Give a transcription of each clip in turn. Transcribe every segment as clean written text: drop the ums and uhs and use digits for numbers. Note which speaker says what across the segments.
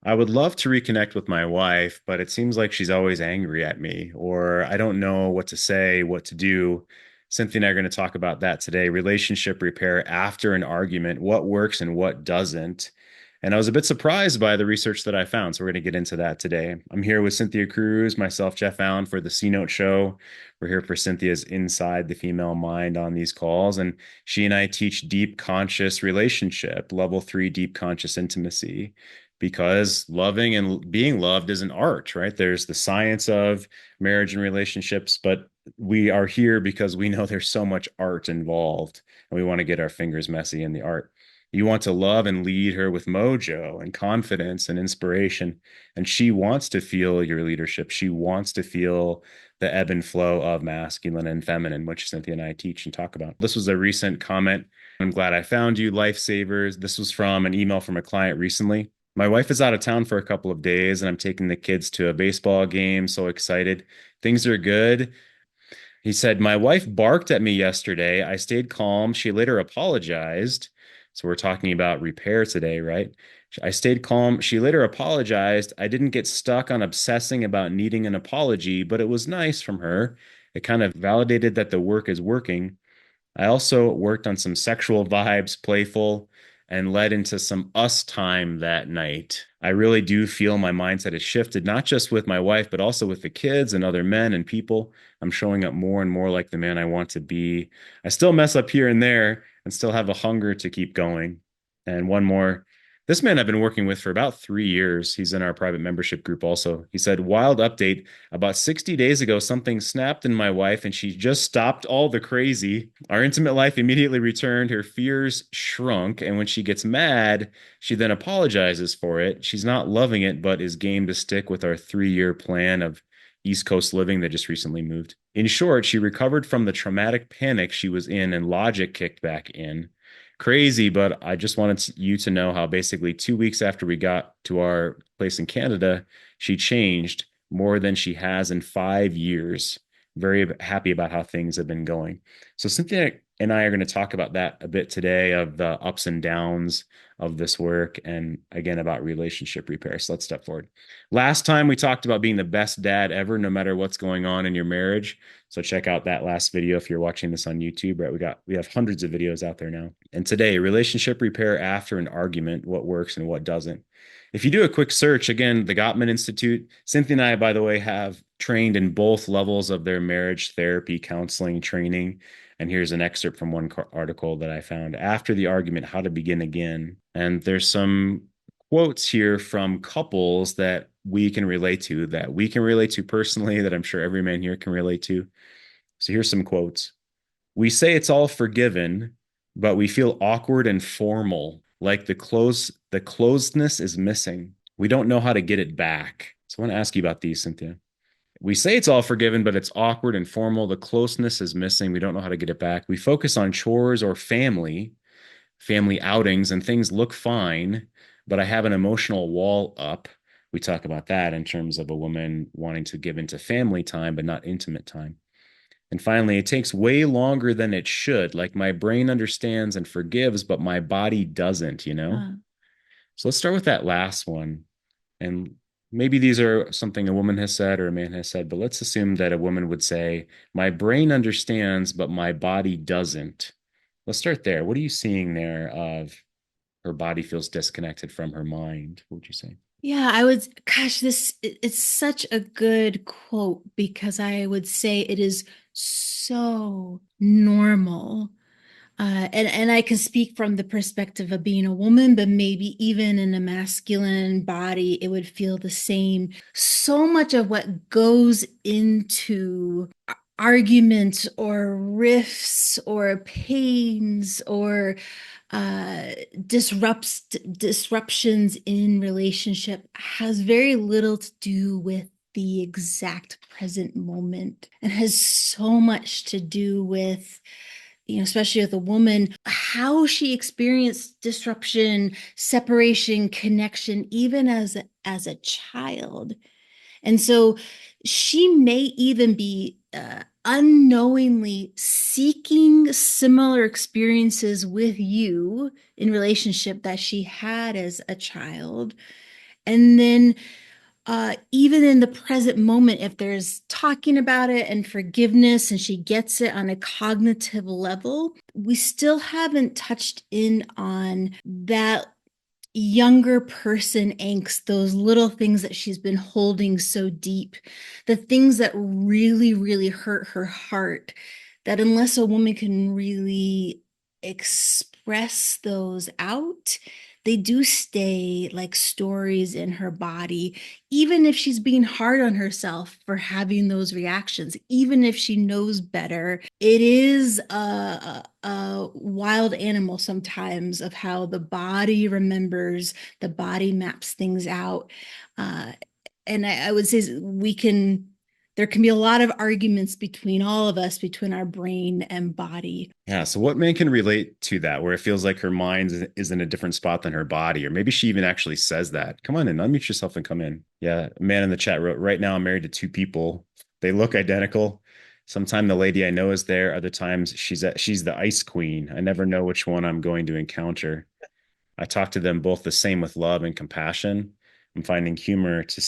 Speaker 1: I would love to reconnect with my wife, but it seems like she's always angry at me, or I don't know what to say, what to do. Cynthia and I are going to talk about that today. Relationship repair after an argument, what works and what doesn't. And I was a bit surprised by the research that I found. So we're going to get into that today. I'm here with Cynthia Cruz, myself, Jeff Allen for the C Note Show. We're here for Cynthia's Inside the Female Mind on these calls. And she and I teach deep conscious relationship, level 3 deep conscious intimacy, because loving and being loved is an art, right? There's the science of marriage and relationships, but we are here because we know there's so much art involved and we want to get our fingers messy in the art. You want to love and lead her with mojo and confidence and inspiration. And she wants to feel your leadership. She wants to feel the ebb and flow of masculine and feminine, which Cynthia and I teach and talk about. This was a recent comment. I'm glad I found you, lifesavers. This was from an email from a client recently. My wife is out of town for a couple of days, and I'm taking the kids to a baseball game. So excited. Things are good. He said, my wife barked at me yesterday. I stayed calm. She later apologized. So we're talking about repair today, right? I stayed calm. She later apologized. I didn't get stuck on obsessing about needing an apology, but it was nice from her. It kind of validated that the work is working. I also worked on some sexual vibes, playful, and led into some us time that night. I really do feel my mindset has shifted, not just with my wife, but also with the kids and other men and people. I'm showing up more and more like the man I want to be. I still mess up here and there and still have a hunger to keep going. And one more. This man I've been working with for about 3 years. He's in our private membership group also. He said, wild update. About 60 days ago, something snapped in my wife and she just stopped all the crazy. Our intimate life immediately returned. Her fears shrunk. And when she gets mad, she then apologizes for it. She's not loving it, but is game to stick with our 3 year plan of East Coast living that just recently moved. In short, she recovered from the traumatic panic she was in and logic kicked back in. Crazy, but I just wanted you to know how basically 2 weeks after we got to our place in Canada, she changed more than she has in 5 years. Very happy about how things have been going. So Cynthia and I are going to talk about that a bit today, of the ups and downs of this work, and again about relationship repair. So let's step forward. Last time we talked about being the best dad ever, no matter what's going on in your marriage. So check out that last video if you're watching this on YouTube, right? We have hundreds of videos out there now. And today, relationship repair after an argument, what works and what doesn't. If you do a quick search, again, the Gottman Institute, Cynthia and I, by the way, have trained in both levels of their marriage therapy counseling training. And here's an excerpt from one article that I found: after the argument, how to begin again. And there's some quotes here from couples that we can relate to, personally, that I'm sure every man here can relate to. So here's some quotes. We say it's all forgiven, but we feel awkward and formal, like the closedness is missing. We don't know how to get it back. So I want to ask you about these, Cynthia. We say it's all forgiven, but it's awkward and formal. The closeness is missing. We don't know how to get it back. We focus on chores or family outings, and things look fine, but I have an emotional wall up. We talk about that in terms of a woman wanting to give into family time, but not intimate time. And finally, it takes way longer than it should. Like my brain understands and forgives, but my body doesn't, you know?
Speaker 2: Uh,
Speaker 1: So let's start with that last one. And maybe these are something a woman has said or a man has said, but let's assume that a woman would say, my brain understands, but my body doesn't. Let's start there. What are you seeing there of her body feels disconnected from her mind? What would you say?
Speaker 2: yeah, I would, gosh, it's such a good quote because I would say it is so normal. And I can speak from the perspective of being a woman, but maybe even in a masculine body, it would feel the same. So much of what goes into arguments or rifts or pains or disruptions in relationship has very little to do with the exact present moment and has so much to do with, especially with a woman, how she experienced disruption, separation, connection, even as a child. And so she may even be unknowingly seeking similar experiences with you in relationship that she had as a child. And then even in the present moment, if there's talking about it and forgiveness and she gets it on a cognitive level, we still haven't touched in on that younger person angst, those little things that she's been holding so deep, the things that really, really hurt her heart, that unless a woman can really express those out, they do stay like stories in her body, even if she's being hard on herself for having those reactions, even if she knows better. It is a wild animal sometimes of how the body remembers, the body maps things out. Uh, and I would say there can be a lot of arguments between all of us, between our brain and body.
Speaker 1: Yeah. So what man can relate to that where it feels like her mind is in a different spot than her body? Or maybe she even actually says that. Come on in, unmute yourself and come in. Yeah. A man in the chat wrote, right now I'm married to two people. They look identical. Sometimes the lady I know is there. Other times she's the ice queen. I never know which one I'm going to encounter. I talk to them both the same with love and compassion. I'm finding humor to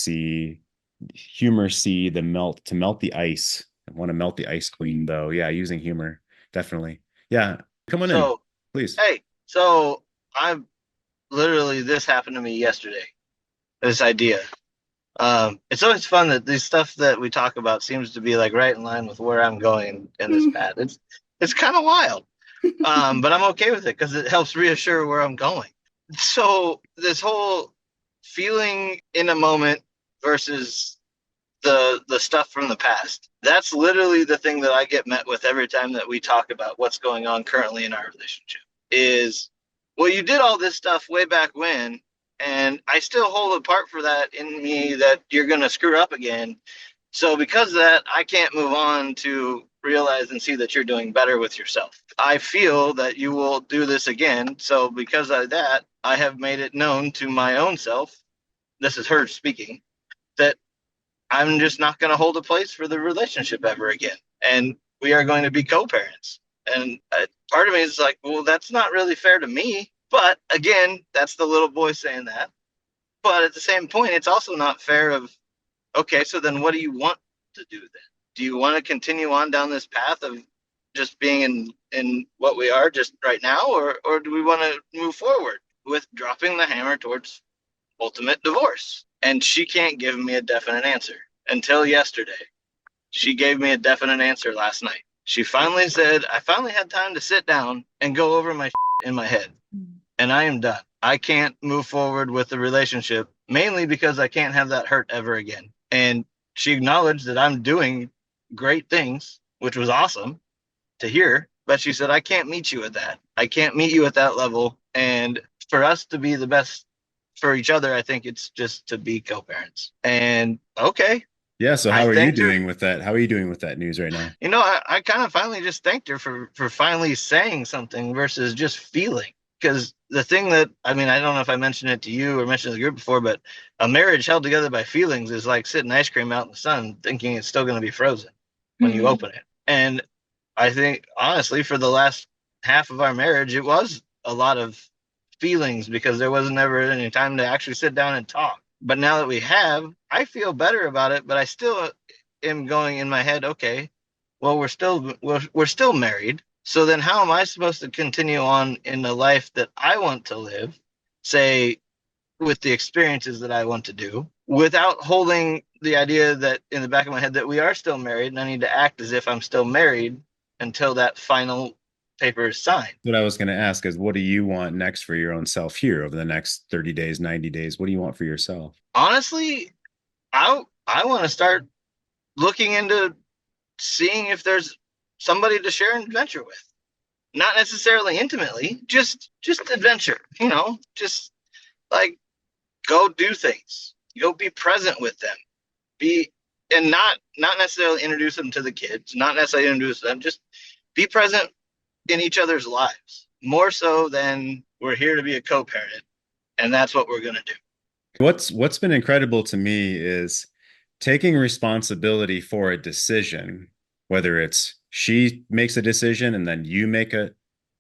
Speaker 1: melt the ice. I want to melt the ice queen though. Yeah, using humor. Definitely. Yeah. Come on in,
Speaker 3: So,
Speaker 1: please.
Speaker 3: hey, so I'm literally this happened to me yesterday. This idea. It's always fun that these stuff that we talk about seems to be like right in line with where I'm going in this path. It's kind of wild. But I'm okay with it because it helps reassure where I'm going. So this whole feeling in a moment versus the stuff from the past. That's literally the thing that I get met with every time that we talk about what's going on currently in our relationship is, well, you did all this stuff way back when, and I still hold a part for that in me that you're going to screw up again. So because of that, I can't move on to realize and see that you're doing better with yourself. I feel that you will do this again. So because of that, I have made it known to my own self, this is her speaking, that I'm just not going to hold a place for the relationship ever again. And we are going to be co parents. And part of me is like, well, that's not really fair to me. But again, that's the little boy saying that. But at the same point, it's also not fair of, okay, so then what do you want to do then? Do you want to continue on down this path of just being in what we are just right now? Or do we want to move forward with dropping the hammer towards ultimate divorce? And she can't give me a definite answer until yesterday. She gave me a definite answer last night. She finally said, I finally had time to sit down and go over my in my head, and I am done. I can't move forward with the relationship, mainly because I can't have that hurt ever again. And she acknowledged that I'm doing great things, which was awesome to hear. But she said, I can't meet you at that. I can't meet you at that level. And for us to be the best for each other, I think it's just to be co-parents. And okay,
Speaker 1: Yeah. So
Speaker 3: I
Speaker 1: how are you
Speaker 3: thanked her.
Speaker 1: doing with that? How are you doing with that news right now?
Speaker 3: I kind of finally just thanked her for finally saying something versus just feeling. Because the thing that, I mean, I don't know if I mentioned it to you or mentioned the group before, but a marriage held together by feelings is like sitting ice cream out in the sun thinking it's still going to be frozen when you
Speaker 2: Hmm.
Speaker 3: open it. And I think, honestly, for the last half of our marriage, it was a lot of feelings because there wasn't ever any time to actually sit down and talk. But now that we have, I feel better about it, but I still am going in my head, okay, well, we're still married. So then how am I supposed to continue on in the life that I want to live, say with the experiences that I want to do, without holding the idea that in the back of my head that we are still married and I need to act as if I'm still married until that final paper is signed.
Speaker 1: What I was going to ask is, what do you want next for your own self here over the next 30 days, 90 days? What do you want for yourself?
Speaker 3: Honestly, I want to start looking into seeing if there's somebody to share an adventure with. Not necessarily intimately, just adventure, just like go do things. Go be present with them. Be and not necessarily introduce them to the kids, not necessarily introduce them, just be present in each other's lives. More so than we're here to be a co-parent and that's what we're gonna do.
Speaker 1: What's been incredible to me is taking responsibility for a decision, whether it's she makes a decision and then you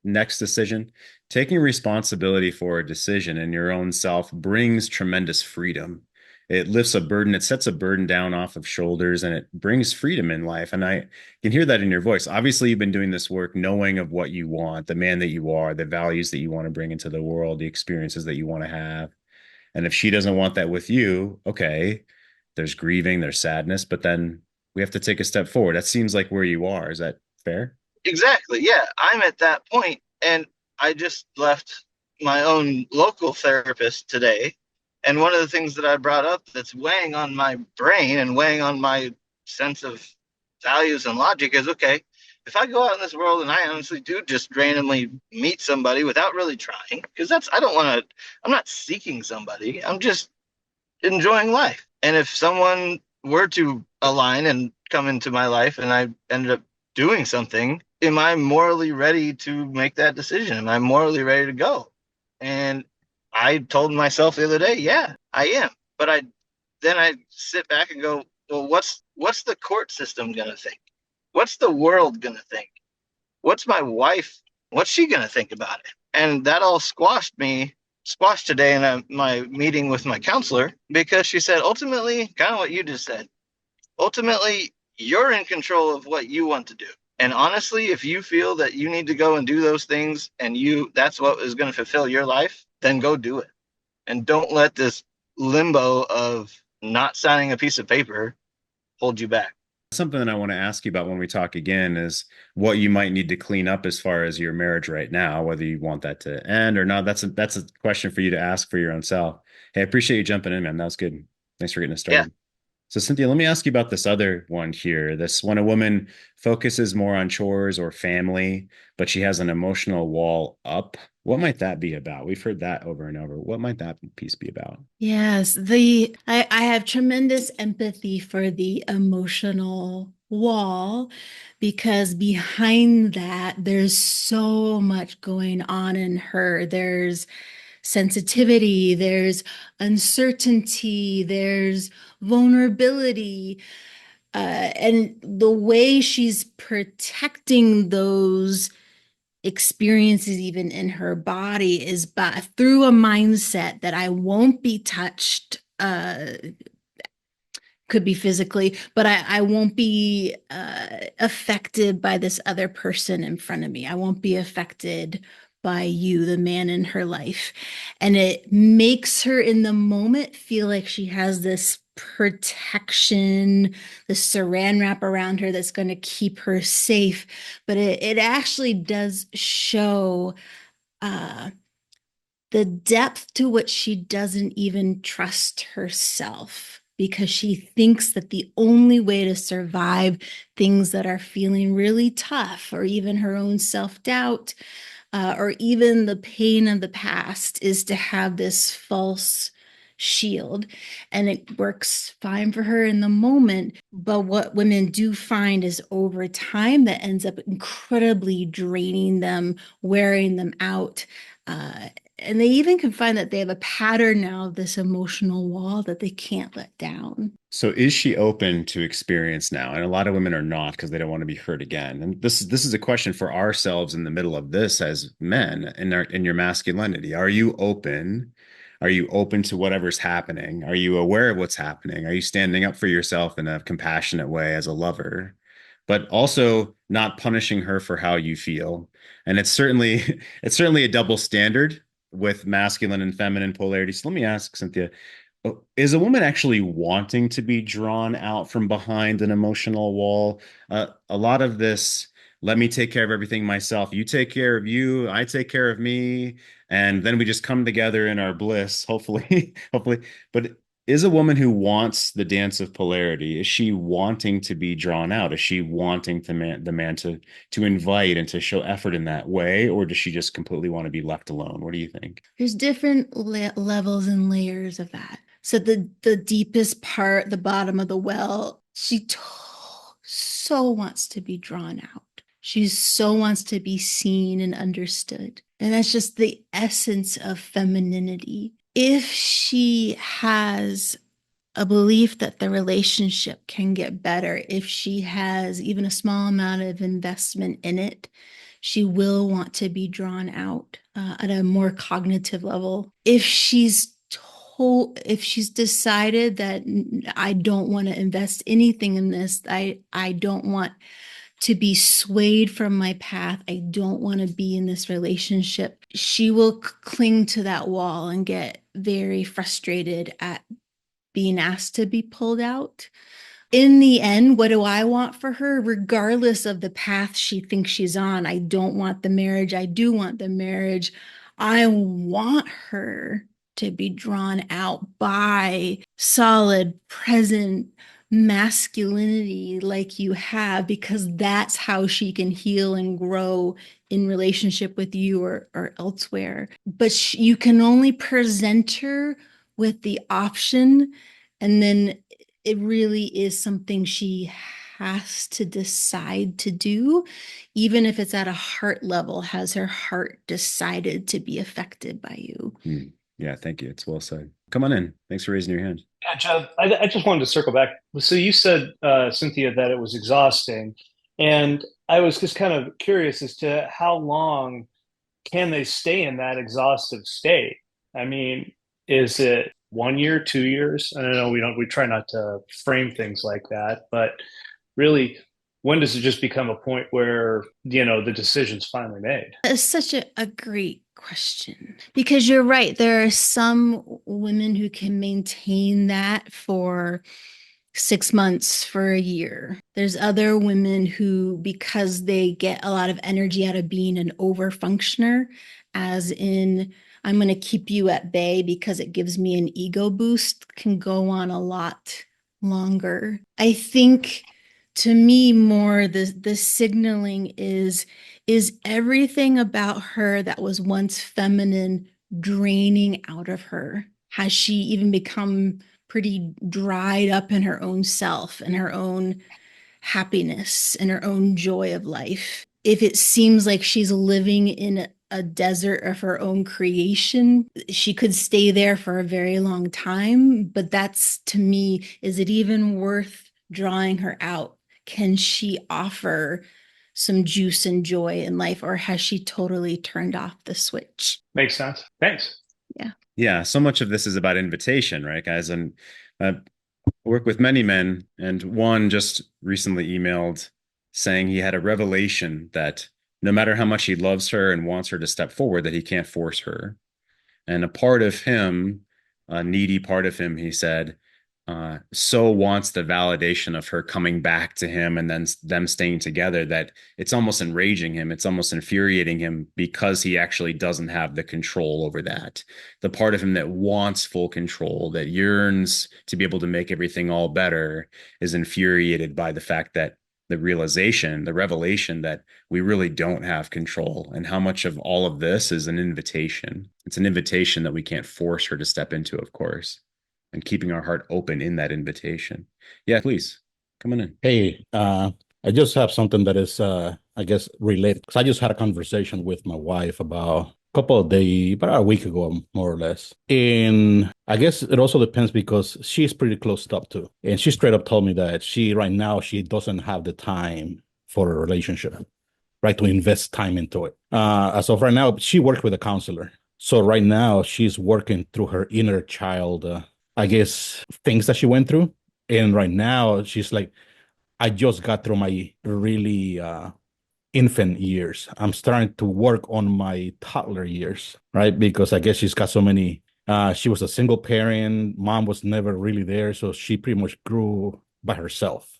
Speaker 1: next decision. Taking responsibility for a decision in your own self brings tremendous freedom. It lifts a burden, it sets a burden down off of shoulders, and it brings freedom in life. And I can hear that in your voice. Obviously, you've been doing this work knowing of what you want, the man that you are, the values that you want to bring into the world, the experiences that you want to have. And if she doesn't want that with you, okay, there's grieving, there's sadness, but then we have to take a step forward. That seems like where you are. Is that fair?
Speaker 3: Exactly. Yeah, I'm at that point, and I just left my own local therapist today. And one of the things that I brought up that's weighing on my brain and weighing on my sense of values and logic is okay, if I go out in this world and I honestly do just randomly meet somebody without really trying, because I don't want to, I'm not seeking somebody, I'm just enjoying life. And if someone were to align and come into my life and I ended up doing something, am I morally ready to make that decision? Am I morally ready to go? And I told myself the other day, yeah, I am. But I sit back and go, well, what's the court system gonna think? What's the world gonna think? What's my wife? What's she gonna think about it? And that all squashed today in my meeting with my counselor because she said ultimately, kind of what you just said, ultimately you're in control of what you want to do. And honestly, if you feel that you need to go and do those things and that's what is going to fulfill your life, then go do it. And don't let this limbo of not signing a piece of paper hold you back.
Speaker 1: Something that I want to ask you about when we talk again is what you might need to clean up as far as your marriage right now, whether you want that to end or not. That's a question for you to ask for your own self. Hey, I appreciate you jumping in, man. That was good. Thanks for getting us
Speaker 3: Yeah.
Speaker 1: started. So, Cynthia, let me ask you about this other one here. This when a woman focuses more on chores or family, but she has an emotional wall up. What might that be about? We've heard that over and over. What might that piece be about?
Speaker 2: Yes, I have tremendous empathy for the emotional wall because behind that there's so much going on in her. There's sensitivity, there's uncertainty, there's vulnerability. And the way she's protecting those experiences even in her body is by through a mindset that I won't be touched, could be physically, but I won't be affected by this other person in front of me. I won't be affected by you, the man in her life. And it makes her in the moment feel like she has this protection, the saran wrap around her that's going to keep her safe. But it actually does show uh, the depth to which she doesn't even trust herself because she thinks that the only way to survive things that are feeling really tough or even her own self-doubt or even the pain of the past is to have this false shield. And it works fine for her in the moment. But what women do find is over time that ends up incredibly draining them, wearing them out. Uh, and they even can find that they have a pattern now of this emotional wall that they can't let down.
Speaker 1: So is she open to experience now? And a lot of women are not because they don't want to be hurt again. And this is a question for ourselves in the middle of this as men in your masculinity. Are you open? Are you open to whatever's happening? Are you aware of what's happening? Are you standing up for yourself in a compassionate way as a lover, but also not punishing her for how you feel? And it's certainly it's certainly a double standard with masculine and feminine polarity. So let me ask, Cynthia, is a woman actually wanting to be drawn out from behind an emotional wall? A lot of this, let me take care of everything myself. You take care of you, I take care of me, and then we just come together in our bliss, hopefully, hopefully. But is a woman who wants the dance of polarity, is she wanting to be drawn out? Is she wanting the man to invite and to show effort in that way, or does she just completely want to be left alone? What do you think?
Speaker 2: There's different levels and layers of that. So the deepest part, the bottom of the well, so wants to be drawn out. She so wants to be seen and understood. And that's just the essence of femininity. If she has a belief that the relationship can get better, if she has even a small amount of investment in it, She will want to be drawn out at a more cognitive level. If she's decided that I don't want to invest anything in this, I don't want to be swayed from my path. I don't want to be in this relationship. She will cling to that wall and get very frustrated at being asked to be pulled out. In the end, what do I want for her? Regardless of the path she thinks she's on, I don't want the marriage. I do want the marriage. I want her to be drawn out by solid, present masculinity like you have, because that's how she can heal and grow in relationship with you or elsewhere. But you can only present her with the option, and then it really is something she has to decide to do, even if it's at a heart level. Has her heart decided to be affected by you?
Speaker 1: Yeah, thank you. It's well said. Come on in. Thanks for raising your hand.
Speaker 4: Yeah, Jeff, I just wanted to circle back. So you said, Cynthia, that it was exhausting. And I was just kind of curious as to how long can they stay in that exhaustive state? I mean, is it 1 year, 2 years? I don't know. We try not to frame things like that, but really, when does it just become a point where, the decision's finally made?
Speaker 2: It's such a great question, because you're right. There are some women who can maintain that for 6 months, for a year. There's other women who, because they get a lot of energy out of being an over functioner, as in, I'm going to keep you at bay because it gives me an ego boost, can go on a lot longer. I think, to me, more the signaling is everything about her that was once feminine draining out of her? Has she even become pretty dried up in her own self and her own happiness and her own joy of life? If it seems like she's living in a desert of her own creation, she could stay there for a very long time. But that's, to me, is it even worth drawing her out? Can she offer some juice and joy in life, or has she totally turned off the switch?
Speaker 4: Makes sense. Thanks.
Speaker 2: Yeah.
Speaker 1: Yeah, so much of this is about invitation, right, guys? And I work with many men, and one just recently emailed saying he had a revelation that no matter how much he loves her and wants her to step forward, that he can't force her. And a part of him, a needy part of him, he said, so wants the validation of her coming back to him and then them staying together, that it's almost enraging him. It's almost infuriating him, because he actually doesn't have the control over that. The part of him that wants full control, that yearns to be able to make everything all better, is infuriated by the fact that the realization, the revelation that we really don't have control, and how much of all of this is an invitation. It's an invitation that we can't force her to step into, of course, and keeping our heart open in that invitation. Yeah, please come on in.
Speaker 5: Hey, I just have something that is, I guess, related. Because I just had a conversation with my wife about a couple of days, about a week ago, more or less. And I guess it also depends, because she's pretty closed up too. And she straight up told me that right now, she doesn't have the time for a relationship, right? To invest time into it. As of right now, she worked with a counselor. So right now, she's working through her inner child, I guess, things that she went through. And right now, she's like, I just got through my really infant years. I'm starting to work on my toddler years, right? Because I guess she's got so many. She was a single parent. Mom was never really there. So she pretty much grew by herself,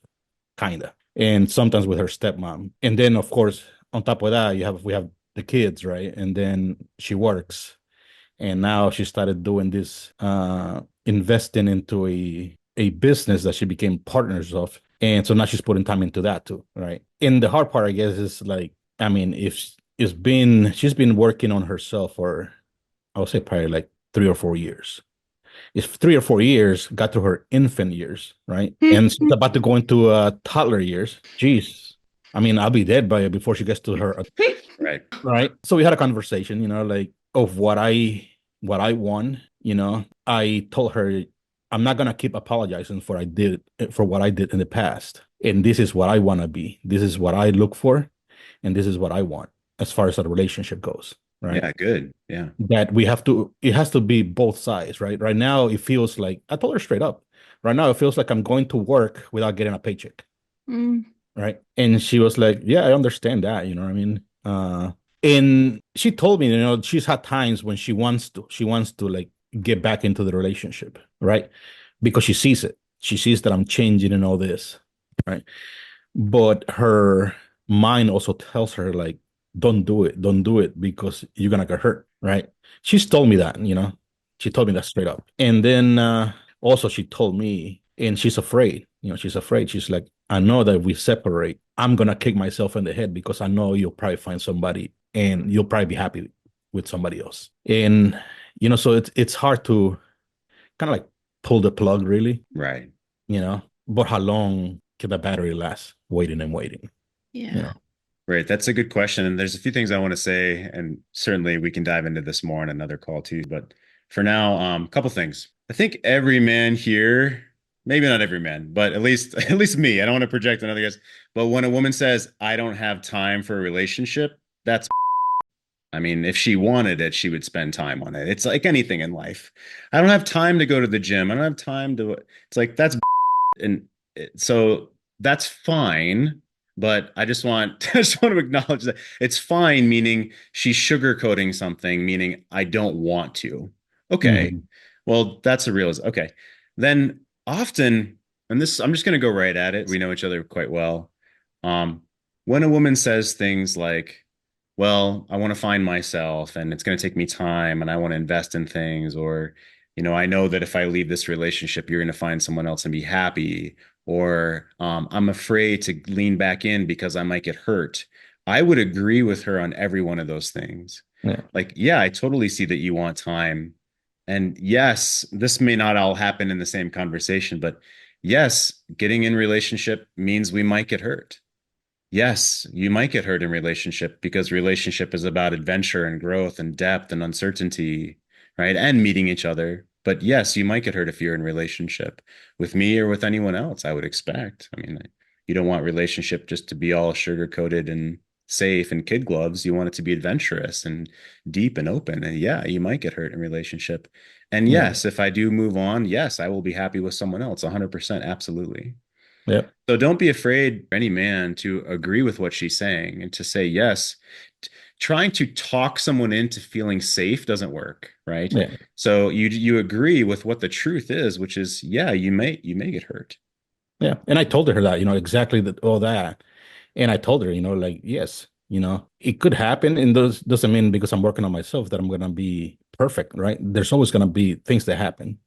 Speaker 5: kind of. And sometimes with her stepmom. And then, of course, on top of that, we have the kids, right? And then she works. And now she started doing this, investing into a business that she became partners of. And so now she's putting time into that too, right? And the hard part, I guess, is like, I mean, if she's been working on herself for, I would say, probably like 3 or 4 years. If 3 or 4 years got to her infant years, right? And she's about to go into toddler years. Geez. I mean, I'll be dead by before she gets to her.
Speaker 1: Right.
Speaker 5: Right. So we had a conversation, like, of what I want. I told her, I'm not gonna keep apologizing for what I did in the past. And this is what I want to be. This is what I look for, and this is what I want. as far as a relationship goes, right?
Speaker 1: Yeah, good. Yeah.
Speaker 5: That we have to, it has to be both sides, right? Right now, it feels like, I told her straight up, right now, it feels like I'm going to work without getting a paycheck,
Speaker 2: Mm.
Speaker 5: right? And she was like, yeah, I understand that, you know what I mean? And she told me, she's had times when she wants to like get back into the relationship, right? Because she sees it. She sees that I'm changing and all this, right? But her mind also tells her like, don't do it because you're gonna get hurt, right? She's told me that, she told me that straight up. And then also she told me, and she's afraid, she's afraid. She's like, I know that if we separate, I'm gonna kick myself in the head because I know you'll probably find somebody and you'll probably be happy with somebody else. And so it's hard to kind of like pull the plug really,
Speaker 1: Right.
Speaker 5: but how long can the battery last waiting and waiting? you
Speaker 2: Yeah.
Speaker 5: know
Speaker 1: Right. That's a good question. And there's a few things I want to say, and certainly we can dive into this more on another call too. But for now, a couple things. I think every man here, maybe not every man, but at least at least me, I don't want to project on other guys, but when a woman says, I don't have time for a relationship, that's I mean, if she wanted it, she would spend time on it. It's like anything in life. I don't have time to go to the gym. I don't have time to, it's like that's and so that's fine, but I just want I just want to acknowledge that it's fine, meaning she's sugarcoating something, meaning I don't want to. Okay.
Speaker 5: Mhm.
Speaker 1: Well, that's a real okay. Then often, and this I'm just gonna go right at it. We know each other quite well. Um, when a woman says things like, well, I want to find myself and it's going to take me time and I want to invest in things, or I know that if I leave this relationship, you're going to find someone else and be happy. Or I'm afraid to lean back in because I might get hurt. I would agree with her on every one of those things.
Speaker 5: Yeah.
Speaker 1: Like, yeah, I totally see that you want time. And yes, this may not all happen in the same conversation, but yes, getting in relationship means we might get hurt. Yes, you might get hurt in relationship because relationship is about adventure and growth and depth and uncertainty, right? And meeting each other. But yes, you might get hurt if you're in relationship with me or with anyone else, I would expect. I mean, you don't want relationship just to be all sugar coated and safe and kid gloves. You want it to be adventurous and deep and open. And yeah, you might get hurt in relationship. And
Speaker 5: Yeah.
Speaker 1: yes, if I do move on, yes, I will be happy with someone else. 100%, absolutely.
Speaker 5: Yeah.
Speaker 1: So don't be afraid, any man, to agree with what she's saying and to say yes. Trying to talk someone into feeling safe doesn't work, right?
Speaker 5: Yeah.
Speaker 1: So you agree with what the truth is, which is, yeah, you may get hurt.
Speaker 5: Yeah. And I told her that, exactly that, all that. And I told her, like, yes, it could happen. And those doesn't mean because I'm working on myself that I'm going to be perfect, right? There's always going to be things that happen,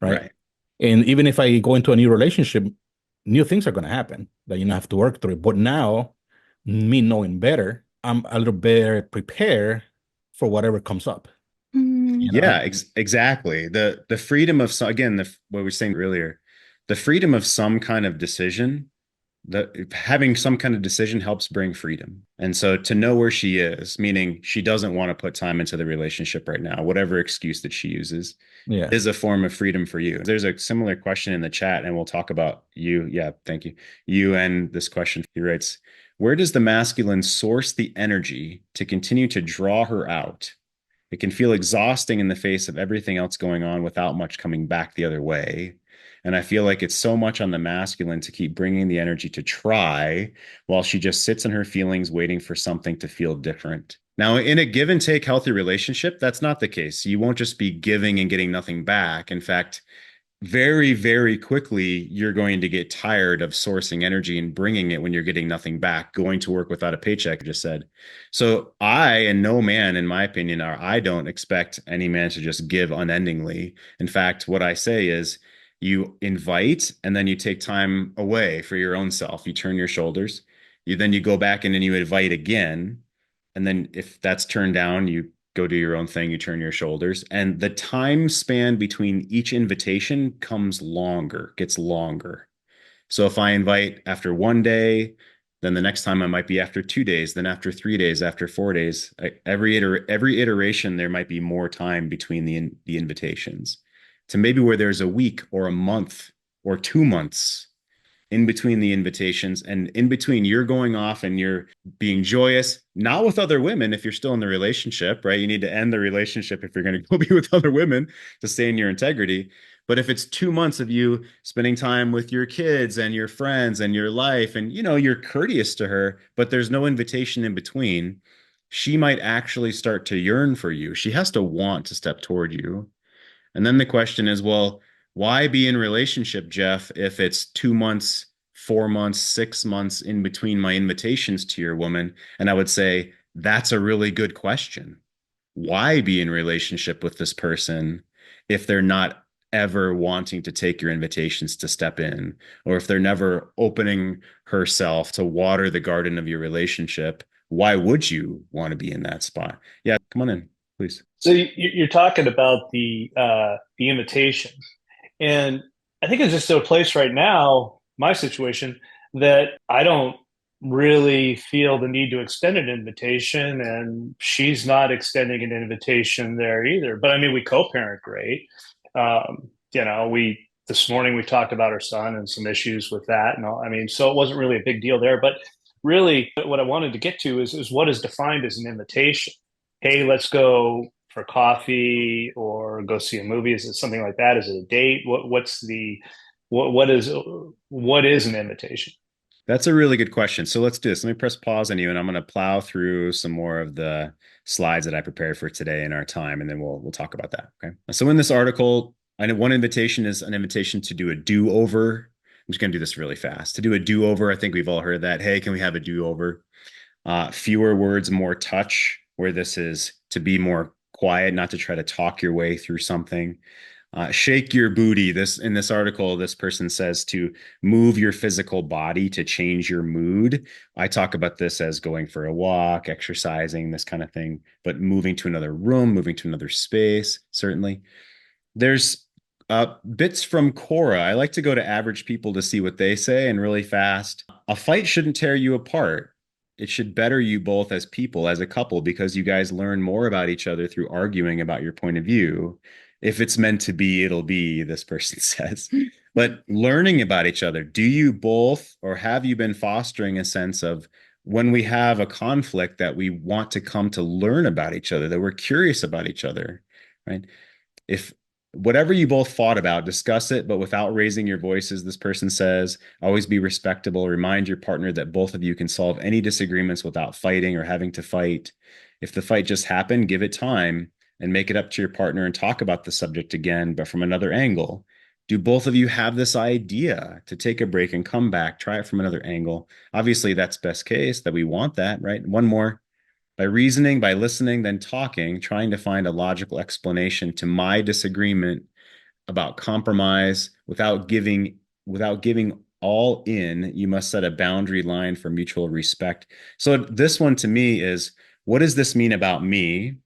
Speaker 5: right?
Speaker 1: Right.
Speaker 5: And even if I go into a new relationship, new things are going to happen that have to work through. But now, me knowing better, I'm a little better prepared for whatever comes up,
Speaker 2: Mm.
Speaker 5: you know?
Speaker 1: Yeah, exactly. The freedom of again, what we were saying earlier, the freedom of some kind of decision, the having some kind of decision helps bring freedom. And so to know where she is, meaning she doesn't want to put time into the relationship right now, whatever excuse that she uses,
Speaker 5: Yeah.
Speaker 1: is a form of freedom for you. There's a similar question in the chat, and we'll talk about you. Yeah, thank you. You and this question. He writes, where does the masculine source the energy to continue to draw her out? It can feel exhausting in the face of everything else going on without much coming back the other way. And I feel like it's so much on the masculine to keep bringing the energy to try while she just sits in her feelings, waiting for something to feel different. Now, in a give and take healthy relationship, that's not the case. You won't just be giving and getting nothing back. In fact, very, very quickly, you're going to get tired of sourcing energy and bringing it when you're getting nothing back, going to work without a paycheck, I just said. So I, and no man, in my opinion, I don't expect any man to just give unendingly. In fact, what I say is you invite and then you take time away for your own self. You turn your shoulders. Then you go back and then you invite again. And then if that's turned down, you go do your own thing, you turn your shoulders. And the time span between each invitation comes longer, gets longer. So if I invite after one day, then the next time I might be after 2 days, then after 3 days, after 4 days. Every iteration, there might be more time between the invitations to maybe where there's a week or a month or 2 months in between the invitations and in between you're going off and you're being joyous, not with other women if you're still in the relationship, right? You need to end the relationship if you're going to go be with other women to stay in your integrity. But if it's 2 months of you spending time with your kids and your friends and your life, and you're courteous to her, but there's no invitation in between, she might actually start to yearn for you. She has to want to step toward you. And then the question is, well, why be in relationship, Jeff, if it's 2 months, 4 months, 6 months in between my invitations to your woman? And I would say, that's a really good question. Why be in relationship with this person if they're not ever wanting to take your invitations to step in, or if they're never opening herself to water the garden of your relationship? Why would you want to be in that spot? Yeah, come on in, please.
Speaker 4: So you're talking about the invitation, and I think it's just to a place right now, my situation, that I don't really feel the need to extend an invitation, and she's not extending an invitation there either. But I mean, we co-parent great. We this morning we talked about our son and some issues with that, and all. I mean, so it wasn't really a big deal there. But really, what I wanted to get to is what is defined as an invitation. Hey, let's go for coffee or go see a movie? Is it something like that? Is it a date? What is an invitation?
Speaker 1: That's a really good question. So let's do this. Let me press pause on you, and I'm going to plow through some more of the slides that I prepared for today in our time, and then we'll talk about that. Okay. So in this article, I know one invitation is an invitation to do a do-over. I'm just going to do this really fast. To do a do-over, I think we've all heard that. Hey, can we have a do-over? Fewer words, more touch, where this is to be more quiet, not to try to talk your way through something. Shake your booty. In this article, this person says to move your physical body to change your mood. I talk about this as going for a walk, exercising, this kind of thing, but moving to another room, moving to another space, certainly. There's bits from Quora. I like to go to average people to see what they say, and really fast. A fight shouldn't tear you apart. It should better you both as people, as a couple, because you guys learn more about each other through arguing about your point of view. If it's meant to be, it'll be, this person says. But learning about each other, do you both, or have you been fostering a sense of when we have a conflict that we want to come to learn about each other, that we're curious about each other, right? If whatever you both fought about, discuss it, but without raising your voices, this person says. Always be respectable. Remind your partner that both of you can solve any disagreements without fighting or having to fight. If the fight just happened, give it time and make it up to your partner and talk about the subject again, but from another angle. Do both of you have this idea to take a break and come back, try it from another angle? Obviously, that's best case, that we want that, right? One more. By reasoning, by listening, then talking, trying to find a logical explanation to my disagreement about compromise without giving all in. You must set a boundary line for mutual respect. So this one to me is, what does this mean about me?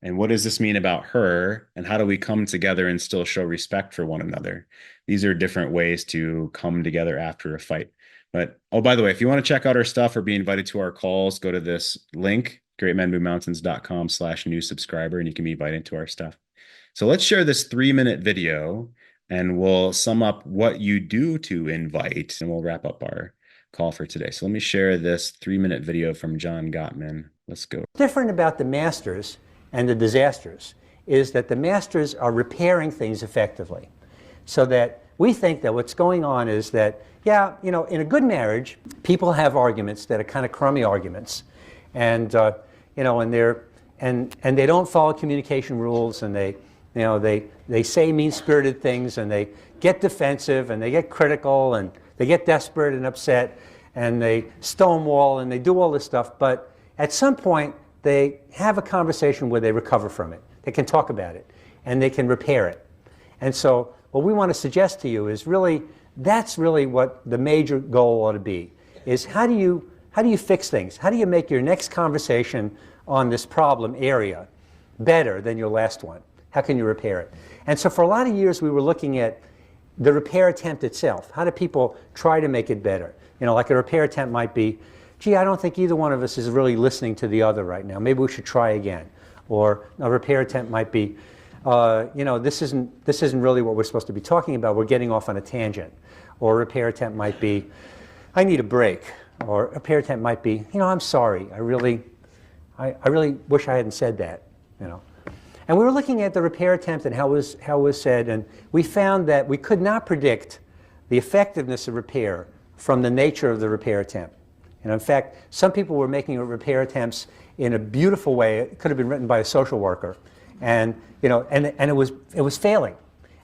Speaker 1: And what does this mean about her? And how do we come together and still show respect for one another? These are different ways to come together after a fight. But, oh, by the way, if you want to check out our stuff or be invited to our calls, go to this link, greatmenmovemountains.com/new subscriber, and you can be invited to our stuff. So let's share this 3-minute video, and we'll sum up what you do to invite, and we'll wrap up our call for today. So let me share this 3-minute video from John Gottman. Let's go.
Speaker 6: Different about the masters and the disasters is that the masters are repairing things effectively. So that we think that what's going on is that, in a good marriage, people have arguments that are kind of crummy arguments. And, and they don't follow communication rules, and they say mean-spirited things, and they get defensive, and they get critical, and they get desperate and upset, and they stonewall, and they do all this stuff. But at some point, they have a conversation where they recover from it. They can talk about it, and they can repair it. And so what we want to suggest to you is that's really what the major goal ought to be, is how do you fix things? How do you make your next conversation on this problem area better than your last one? How can you repair it? And so for a lot of years, we were looking at the repair attempt itself. How do people try to make it better? Like a repair attempt might be, gee, I don't think either one of us is really listening to the other right now. Maybe we should try again. Or a repair attempt might be, this isn't really what we're supposed to be talking about. We're getting off on a tangent. Or a repair attempt might be, I need a break. Or a repair attempt might be, I'm sorry. I really wish I hadn't said that. And we were looking at the repair attempt and how it was said, and we found that we could not predict the effectiveness of repair from the nature of the repair attempt. And in fact, some people were making repair attempts in a beautiful way. It could have been written by a social worker, and it was failing.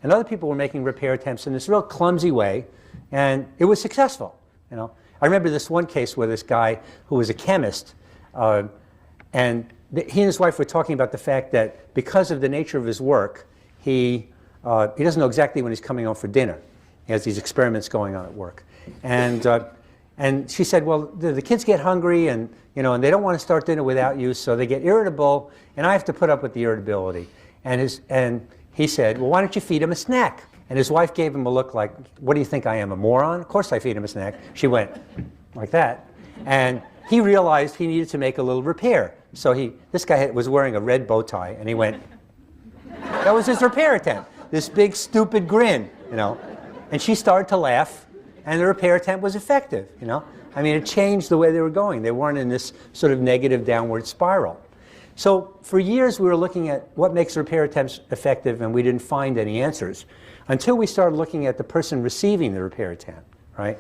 Speaker 6: And other people were making repair attempts in this real clumsy way, and it was successful. I remember this one case where this guy who was a chemist, and he and his wife were talking about the fact that because of the nature of his work, he doesn't know exactly when he's coming home for dinner. He has these experiments going on at work, and she said, well, the kids get hungry, and they don't want to start dinner without you, so they get irritable, and I have to put up with the irritability. And he said, well, why don't you feed him a snack? And his wife gave him a look like, what do you think I am, a moron? Of course I feed him a snack. She went like that, and he realized he needed to make a little repair. So this guy was wearing a red bow tie, and he went. That was his repair attempt. This big stupid grin, And she started to laugh, and the repair attempt was effective, I mean, it changed the way they were going. They weren't in this sort of negative downward spiral. So for years we were looking at what makes repair attempts effective, and we didn't find any answers until we started looking at the person receiving the repair attempt, right?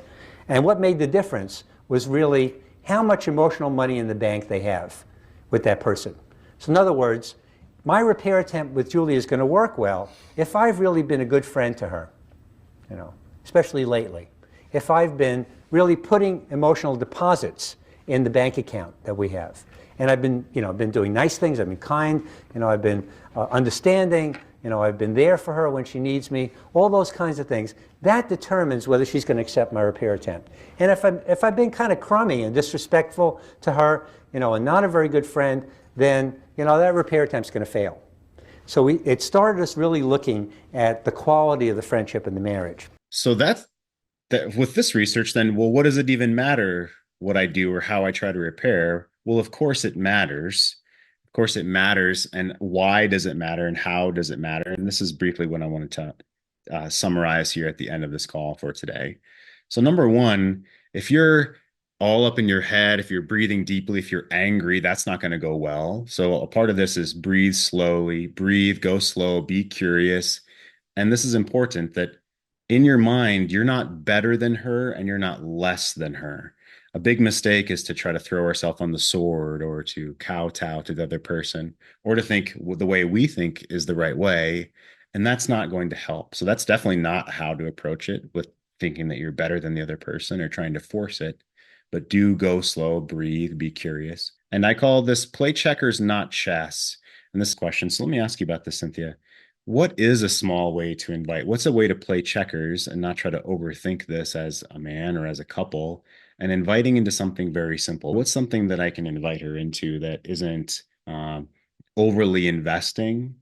Speaker 6: And what made the difference was really how much emotional money in the bank they have with that person. So in other words, my repair attempt with Julie is going to work well if I've really been a good friend to her, especially lately. If I've been really putting emotional deposits in the bank account that we have. And I've been, been doing nice things, I've been kind, I've been understanding, I've been there for her when she needs me, all those kinds of things. That determines whether she's going to accept my repair attempt. And if I've been kind of crummy and disrespectful to her, and not a very good friend, then, that repair attempt's going to fail. So it started us really looking at the quality of the friendship and the marriage.
Speaker 1: So that with this research, then, well, what does it even matter what I do or how I try to repair? Well, of course it matters. Of course it matters. And why does it matter and how does it matter? And this is briefly what I wanted to summarize here at the end of this call for today. So number one, if you're all up in your head, if you're breathing deeply, if you're angry, that's not going to go well. So a part of this is breathe slowly, go slow, be curious. And this is important that in your mind, you're not better than her and you're not less than her. A big mistake is to try to throw ourselves on the sword or to kowtow to the other person or to think the way we think is the right way. And that's not going to help. So that's definitely not how to approach it, with thinking that you're better than the other person or trying to force it. But do go slow, breathe, be curious. And I call this play checkers, not chess. And this question, so let me ask you about this, Cynthia. What is a small way to invite? What's a way to play checkers and not try to overthink this as a man or as a couple, and inviting into something very simple? What's something that I can invite her into that isn't overly investing,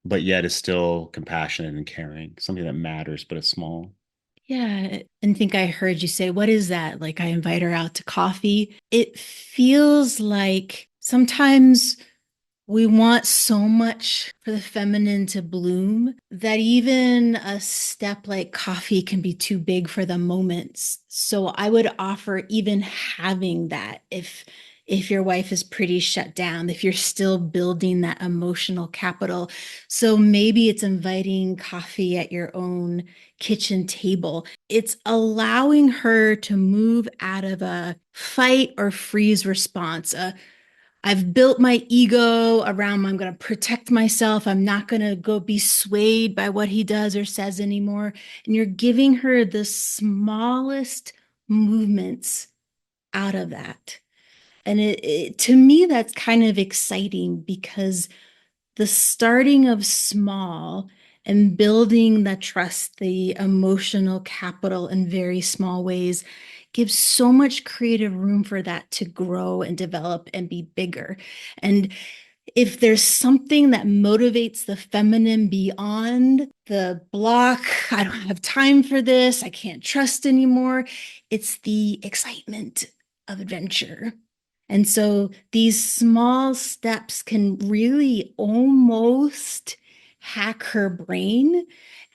Speaker 1: but yet is still compassionate and caring? Something that matters, but it's small.
Speaker 2: Yeah, and think I heard you say, what is that? Like I invite her out to coffee. It feels like sometimes we want so much for the feminine to bloom that even a step like coffee can be too big for the moments. So I would offer even having that if your wife is pretty shut down, if you're still building that emotional capital. So maybe it's inviting coffee at your own kitchen table. It's allowing her to move out of a fight or freeze response, I've built my ego around, I'm going to protect myself. I'm not going to go be swayed by what he does or says anymore. And you're giving her the smallest movements out of that. And to me, that's kind of exciting because the starting of small and building the trust, the emotional capital in very small ways gives so much creative room for that to grow and develop and be bigger. And if there's something that motivates the feminine beyond the block, I don't have time for this, I can't trust anymore, it's the excitement of adventure. And so these small steps can really almost hack her brain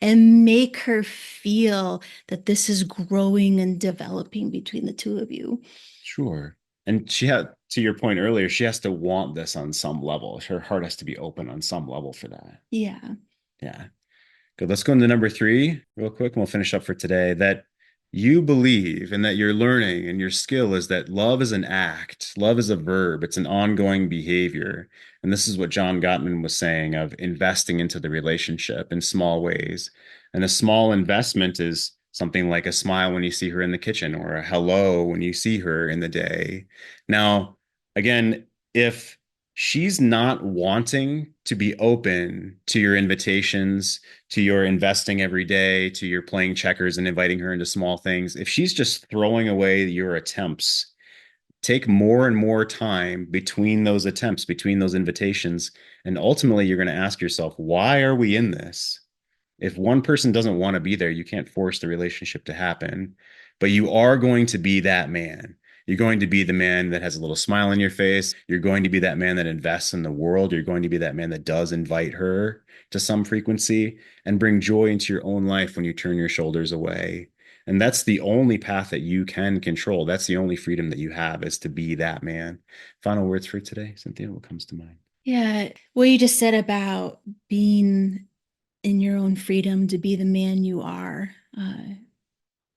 Speaker 2: and make her feel that this is growing and developing between the two of you.
Speaker 1: Sure. And she had, to your point earlier, she has to want this on some level. Her heart has to be open on some level for that.
Speaker 2: Yeah.
Speaker 1: Yeah. Good. Let's go into number 3 real quick, and we'll finish up for today. That you believe and that you're learning and your skill is that love is an act. Love is a verb. It's an ongoing behavior. And this is what John Gottman was saying of investing into the relationship in small ways. And a small investment is something like a smile when you see her in the kitchen or a hello when you see her in the day. Now, again, if she's not wanting to be open to your invitations, to your investing every day, to your playing checkers and inviting her into small things, if she's just throwing away your attempts, take more and more time between those attempts, between those invitations. And ultimately, you're going to ask yourself, why are we in this? If one person doesn't want to be there, you can't force the relationship to happen, but you are going to be that man. You're going to be the man that has a little smile on your face. You're going to be that man that invests in the world. You're going to be that man that does invite her to some frequency and bring joy into your own life when you turn your shoulders away. And that's the only path that you can control. That's the only freedom that you have, is to be that man. Final words for today, Cynthia, what comes to mind?
Speaker 2: Yeah. What you just said about being in your own freedom to be the man you are.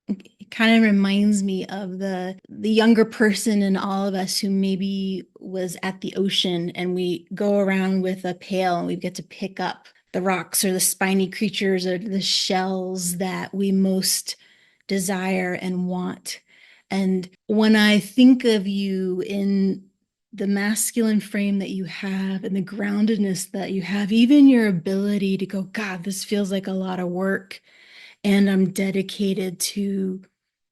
Speaker 2: It kind of reminds me of the younger person in all of us who maybe was at the ocean, and we go around with a pail and we get to pick up the rocks or the spiny creatures or the shells that we most desire and want. And when I think of you in the masculine frame that you have and the groundedness that you have, even your ability to go, God, this feels like a lot of work, and I'm dedicated to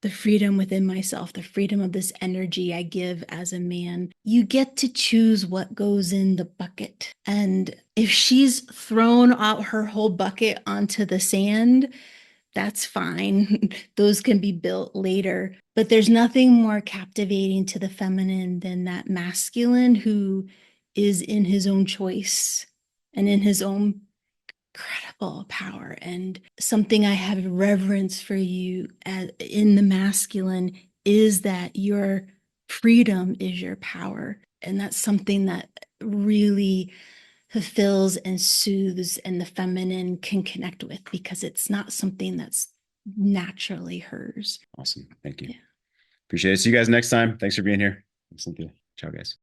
Speaker 2: the freedom within myself, the freedom of this energy I give as a man. You get to choose what goes in the bucket. And if she's thrown out her whole bucket onto the sand, that's fine. Those can be built later. But there's nothing more captivating to the feminine than that masculine who is in his own choice and in his own incredible power. And something I have reverence for you as, in the masculine, is that your freedom is your power. And that's something that really fulfills and soothes, and the feminine can connect with, because it's not something that's naturally hers.
Speaker 1: Awesome. Thank you.
Speaker 2: Yeah.
Speaker 1: Appreciate it. See you guys next time. Thanks for being here. Cynthia. Ciao, guys.